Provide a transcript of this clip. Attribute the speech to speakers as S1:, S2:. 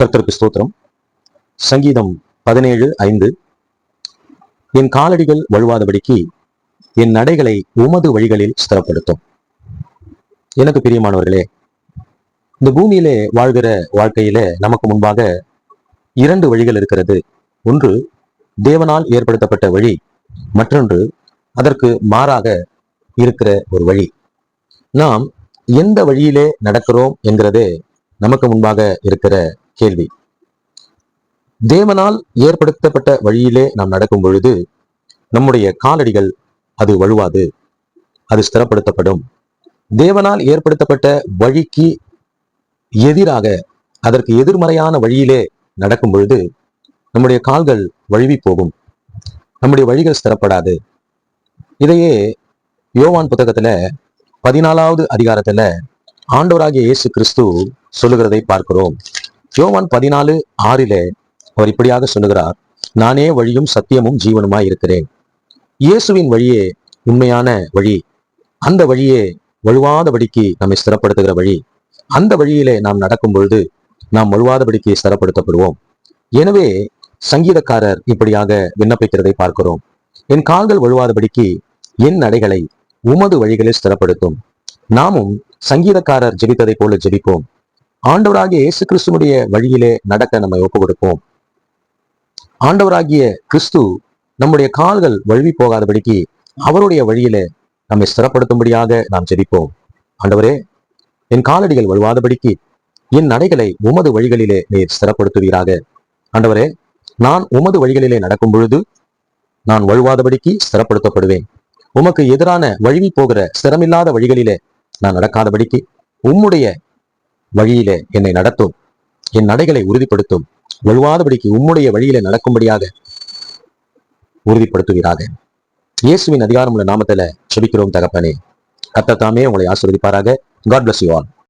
S1: கர்த்தருக்கு ஸ்தோத்திரம். சங்கீதம் 17:5. என் காலடிகள் வழுவாதபடிக்கு என் நடைகளை உமது வழிகளில் ஸ்திரப்படுத்தும். எனக்கு பிரியமானவர்களே, இந்த பூமியிலே வாழ்கிற வாழ்க்கையில நமக்கு முன்பாக 2 வழிகள் இருக்கிறது. ஒன்று தேவனால் ஏற்படுத்தப்பட்ட வழி, மற்றொன்று அதற்கு மாறாக இருக்கிற ஒரு வழி. நாம் எந்த வழியிலே நடக்கிறோம் என்கிறதே நமக்கு முன்பாக இருக்கிற கேள்வி. தேவனால் ஏற்படுத்தப்பட்ட வழியிலே நாம் நடக்கும் பொழுது நம்முடைய காலடிகள் அது வழுவாது, அது ஸ்திரப்படுத்தப்படும். தேவனால் ஏற்படுத்தப்பட்ட வழிக்கு எதிராக, அதற்கு எதிர்மறையான வழியிலே நடக்கும் பொழுது நம்முடைய கால்கள் வழுவி போகும், நம்முடைய வழிகள் ஸ்திரப்படாது. இதையே யோவான் புத்தகத்துல 14வது அதிகாரத்துல ஆண்டவராகிய இயேசு கிறிஸ்து சொல்லுகிறதை பார்க்கிறோம். யோவான் 14:6 அவர் இப்படியாக சொல்லுகிறார், நானே வழியும் சத்தியமும் ஜீவனுமாய் இருக்கிறேன். இயேசுவின் வழியே உண்மையான வழி. அந்த வழியே வழுவாதபடிக்கு நம்மை ஸ்திரப்படுத்துகிற வழி. அந்த வழியிலே நாம் நடக்கும் பொழுது நாம் வழுவாதபடிக்கு ஸ்திரப்படுத்தப்படுவோம். எனவே சங்கீதக்காரர் இப்படியாக விண்ணப்பிக்கிறதை பார்க்கிறோம். என் கால்கள் வழுவாதபடிக்கு என் நடைகளை உமது வழிகளில் ஸ்திரப்படுத்தும். நாமும் சங்கீதக்காரர் ஜெபித்ததை போல ஜெபிப்போம். ஆண்டவராகிய இயேசு கிறிஸ்துவுடைய வழியிலே நடக்க நம்மை ஒப்பு கொடுப்போம். ஆண்டவராகிய கிறிஸ்து நம்முடைய கால்கள் வழுவி போகாதபடிக்கு அவருடைய வழியிலே நம்மை ஸ்திரப்படுத்தும்படியாக நாம் ஜெபிப்போம். ஆண்டவரே, என் காலடிகள் வழுவாதபடிக்கு என் நடைகளை உமது வழிகளிலே நீர் ஸ்திரப்படுத்துவீராக. ஆண்டவரே, நான் உமது வழிகளிலே நடக்கும் பொழுது நான் வழுவாதபடிக்கு ஸ்திரப்படுத்தப்படுவேன். உமக்கு எதிரான வழுவி போகிற ஸ்திரமில்லாத வழிகளிலே நான் நடக்காதபடிக்கு உம்முடைய வழியிலே என்னை நடத்தும். என் நடைகளை உறுதிப்படுத்தும். வழுவாதபடிக்கு உம்முடைய வழியிலே நடக்கும்படியாக உறுதிப்படுத்துவீராக. இயேசுவின் அதிகாரமுள்ள நாமத்துல செபிக்கிறோம் தகப்பனே. கர்த்தர் தாமே உங்களை ஆசீர்வதிப்பாராக. God bless you all.